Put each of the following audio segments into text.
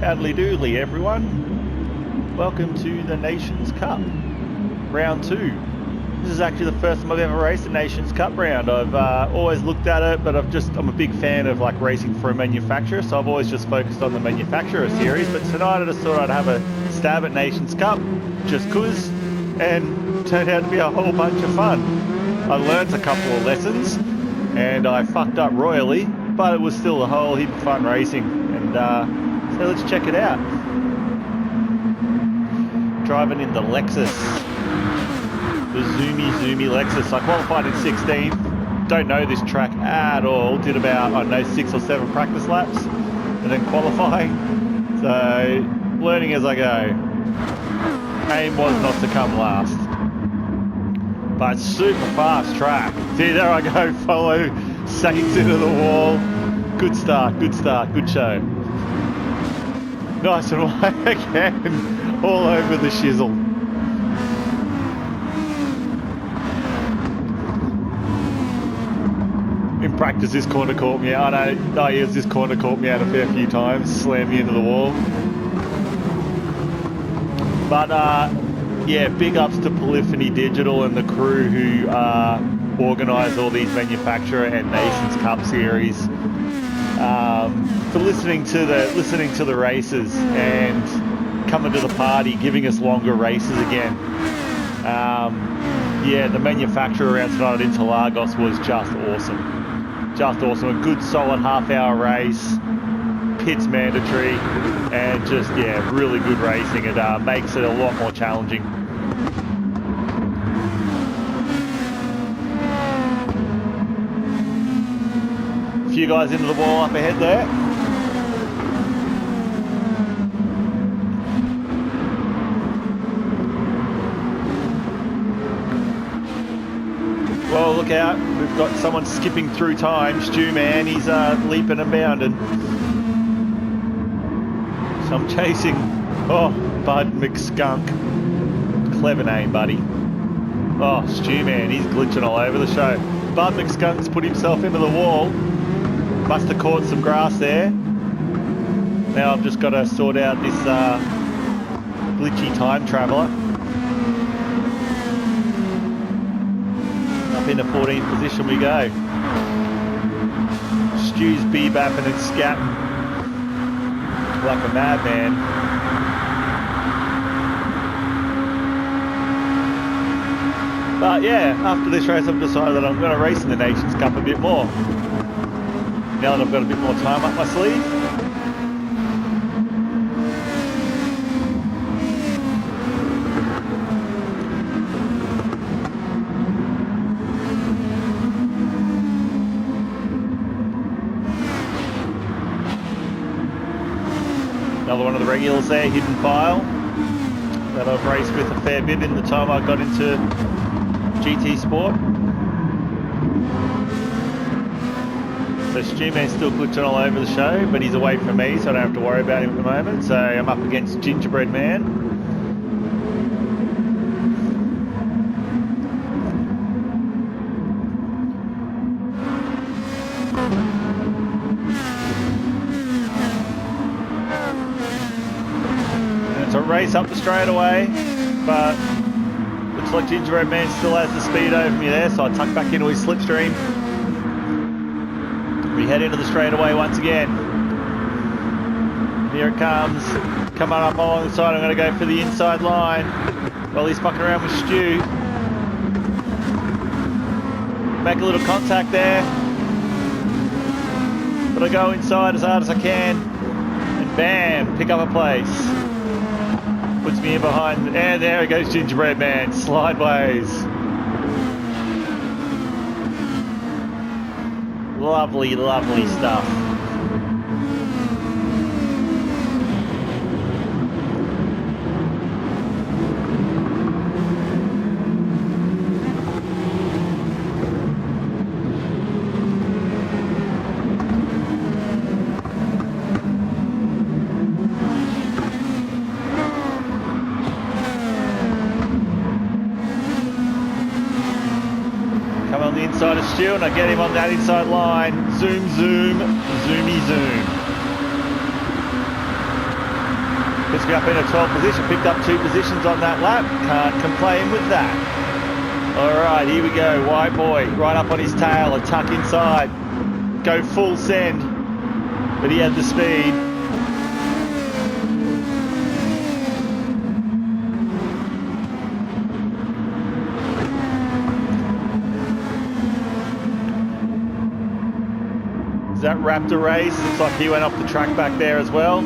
Howdly doodly, everyone. Welcome to the Nations Cup, round 2. This is actually the first time I've ever raced a Nations Cup round. I've always looked at it, but I'm a big fan of like racing for a manufacturer, so I've always just focused on the manufacturer series. But tonight I just thought I'd have a stab at Nations Cup, just cause, and turned out to be a whole bunch of fun. I learnt a couple of lessons, and I fucked up royally, but it was still a whole heap of fun racing. And so let's check it out. Driving in the Lexus. The zoomy Lexus. I qualified in 16th. Don't know this track at all. Did about, I don't know, 6 or 7 practice laps and then qualifying. So, learning as I go. Aim was not to come last. But super fast track. See, there I go, follow Saints into the wall. Good start, good show. Nice and wide again. All over the shizzle. In practice, this corner caught me out. This corner caught me out a fair few times, slammed me into the wall. But yeah, big ups to Polyphony Digital and the crew who organise all these manufacturer and Nations Cup series, for listening to the races and coming to the party, giving us longer races again. Yeah, the manufacturer around tonight at Interlagos was just awesome. Just awesome. A good solid half-hour race. Pits mandatory, and just, yeah, really good racing. It makes it a lot more challenging. A few guys into the wall up ahead there. Well, look out. We've got someone skipping through time. Stu, man, he's leaping and bounding. So I'm chasing, Bud McSkunk. Clever name, buddy. Oh, Stu, man, he's glitching all over the show. Bud McSkunk's put himself into the wall. Must have caught some grass there. Now I've just got to sort out this glitchy time traveller. Up into 14th position we go. Stu's bebopping and scatting like a madman. But yeah, after this race I've decided that I'm going to race in the Nations Cup a bit more. Now that I've got a bit more time up my sleeve. Another one of the regulars there, Hidden File, that I've raced with a fair bit in the time I got into GT Sport. So Stu Man's still glitching all over the show, but he's away from me, so I don't have to worry about him at the moment. So I'm up against Gingerbread Man. Race up the straightaway, but looks like Gingerbread Man still has the speed over me there, so I tuck back into his slipstream. We head into the straightaway once again. Here it comes, coming up along the side. I'm going to go for the inside line while he's fucking around with Stu. Make a little contact there, but I go inside as hard as I can, and bam, pick up a place. Puts me in behind, and there goes Gingerbread Man, slideways. Lovely, lovely stuff. On the inside of Stu, and I get him on that inside line. Zoom, zoom, zoomy, zoom. Puts me up in a 12th position, picked up 2 positions on that lap. Can't complain with that. All right, here we go. White boy, right up on his tail, a tuck inside. Go full send, but he had the speed. Is that Raptor race? Looks like he went off the track back there as well.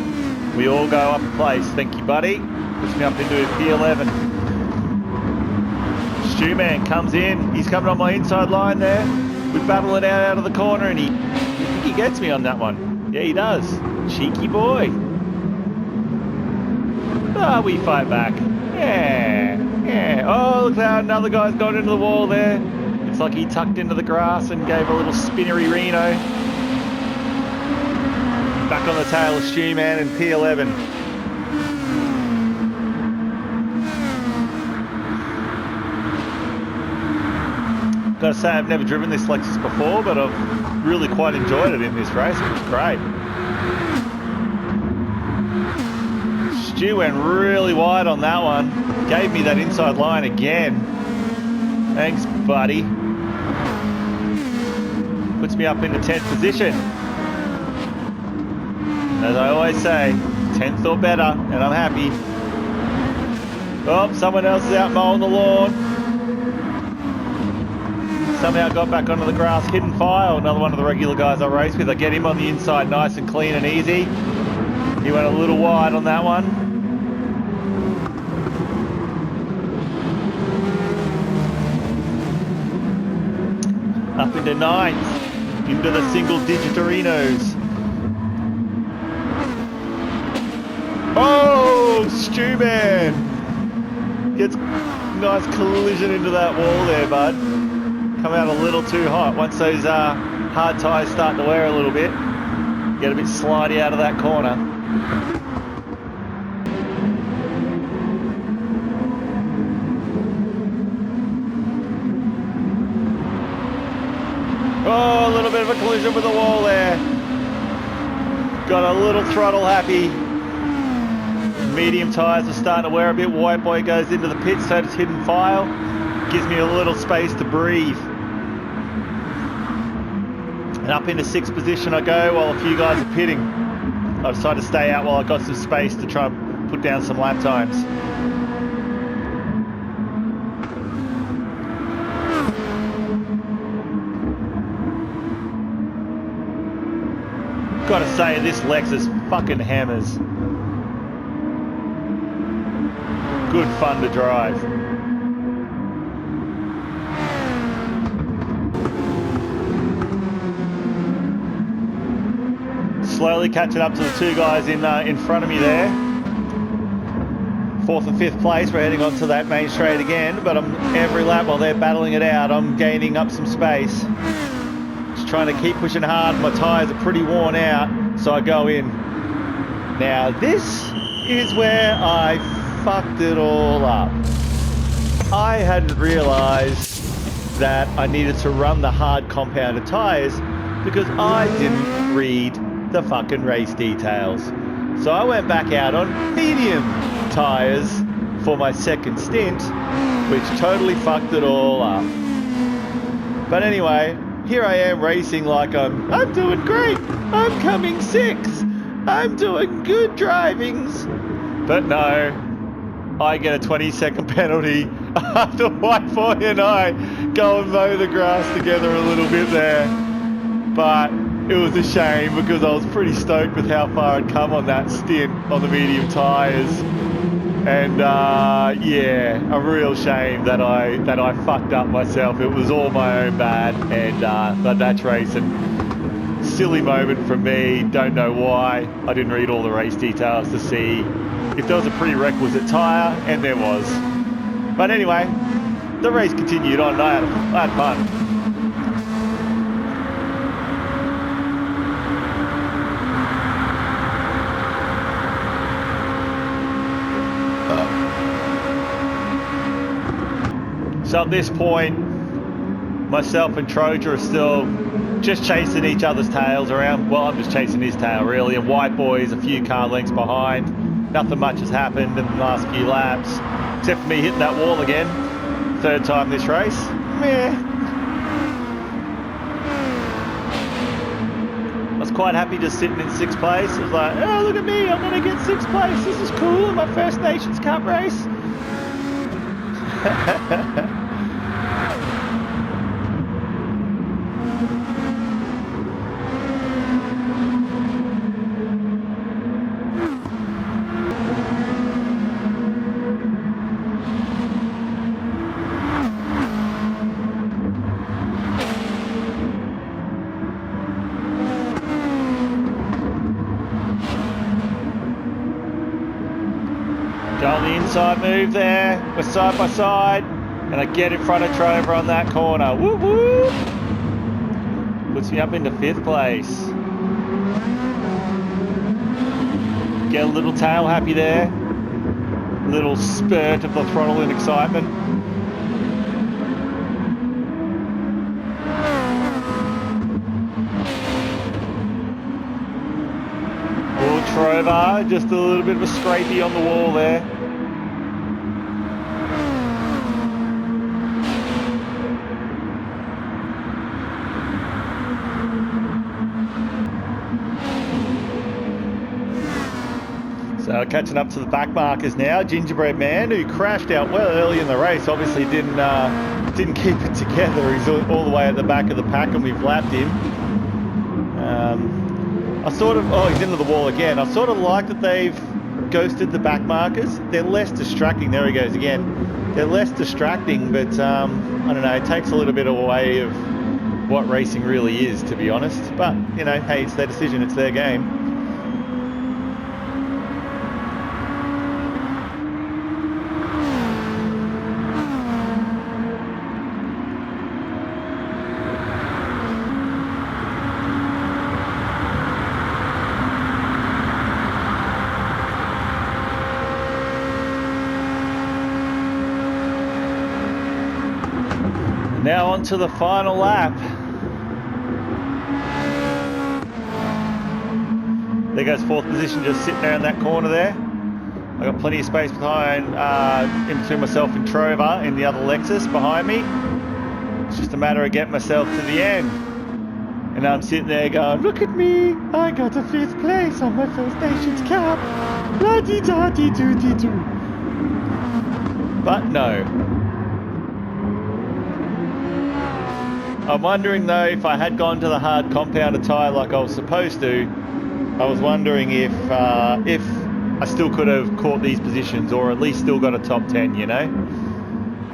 We all go up a place. Thank you, buddy. Puts me up into P11. Stu Man comes in. He's coming on my inside line there. We battle it out of the corner, and I think he gets me on that one. Yeah, he does. Cheeky boy. Ah, we fight back. Yeah, yeah. Oh, look how another guy's gone into the wall there. Looks like he tucked into the grass and gave a little spinnery Reno. Back on the tail of Stu Man in P11. Gotta say, I've never driven this Lexus before, but I've really quite enjoyed it in this race. It was great. Stu went really wide on that one. Gave me that inside line again. Thanks, buddy. Puts me up into 10th position. As I always say, 10th or better, and I'm happy. Oh, someone else is out mowing the lawn. Somehow got back onto the grass. Hidden File, another one of the regular guys I race with. I get him on the inside nice and clean and easy. He went a little wide on that one. Up into 9th, into the single digit Torinos. Oh, Stu Man! Gets nice collision into that wall there, bud. Come out a little too hot. Once those hard tyres start to wear a little bit, get a bit slidey out of that corner. Oh, a little bit of a collision with the wall there. Got a little throttle happy. Medium tyres are starting to wear a bit. White boy goes into the pit, so does Hidden File. Gives me a little space to breathe. And up into 6th position I go while a few guys are pitting. I decided to stay out while I got some space to try and put down some lap times. Gotta say, this Lexus fucking hammers. Good fun to drive. Slowly catching up to the 2 guys in front of me there. 4th and 5th place. We're heading onto that main straight again, but every lap while they're battling it out, I'm gaining up some space. Just trying to keep pushing hard. My tyres are pretty worn out, so I go in. Now this is where I fucked it all up. I hadn't realised that I needed to run the hard compounded tyres because I didn't read the fucking race details. So I went back out on medium tyres for my second stint, which totally fucked it all up. But anyway, here I am racing like I'm doing great. I'm coming 6th. I'm doing good drivings. But no, I get a 20-second penalty after White Boy and I go and mow the grass together a little bit there. But it was a shame because I was pretty stoked with how far I'd come on that stint on the medium tyres. And yeah, a real shame that I fucked up myself. It was all my own bad, and but that's racing. Silly moment from me. Don't know why. I didn't read all the race details to see if there was a prerequisite tyre, and there was. But anyway, the race continued on. I had fun. So at this point, myself and Troja are still just chasing each other's tails around. Well, I'm just chasing his tail really, and White Boy is a few car lengths behind. nothing much has happened in the last few laps, except for me hitting that wall again. Third time this race. Meh. I was quite happy just sitting in 6th place. I was like, oh, look at me, I'm going to get 6th place. This is cool in my first Nations Cup race. Go on the inside move there. We're side by side. And I get in front of Trover on that corner. Whoop whoop! Puts me up into 5th place. Get a little tail happy there. Little spurt of the throttle in excitement. Trover, just a little bit of a scrapey on the wall there. So catching up to the back markers now. Gingerbread Man, who crashed out well early in the race, obviously didn't keep it together. He's all the way at the back of the pack and we've lapped him. He's into the wall again. I sort of like that they've ghosted the back markers. They're less distracting. There he goes again. They're less distracting, but I don't know, it takes a little bit away of what racing really is, to be honest. But, you know, hey, it's their decision, it's their game. Now on to the final lap. There goes 4th position, just sitting there in that corner there. I got plenty of space behind, in between myself and Trover in the other Lexus behind me. It's just a matter of getting myself to the end. And I'm sitting there going, look at me, I got a 5th place on my first Nations Cup. La-dee-da-dee-doo-dee-doo. But no. I'm wondering though, if I had gone to the hard compounder tyre like I was supposed to, I was wondering if I still could have caught these positions or at least still got a top 10, you know?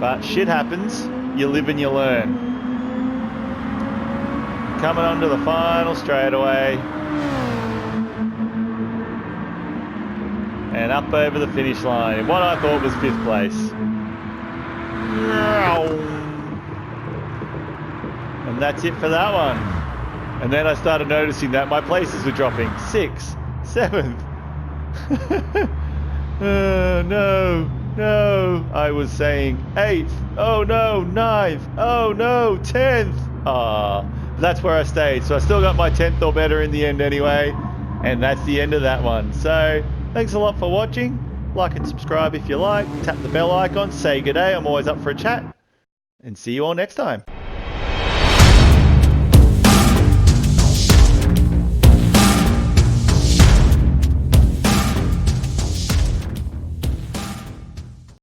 But shit happens, you live and you learn. Coming onto the final straightaway. And up over the finish line in what I thought was 5th place. And that's it for that one. And then I started noticing that my places were dropping. 6th, 7th. No. I was saying 8th. Oh no, 9th. Oh no, 10th. That's where I stayed. So I still got my 10th or better in the end anyway. And that's the end of that one. So thanks a lot for watching. Like and subscribe if you like. Tap the bell icon. Say good day. I'm always up for a chat. And see you all next time.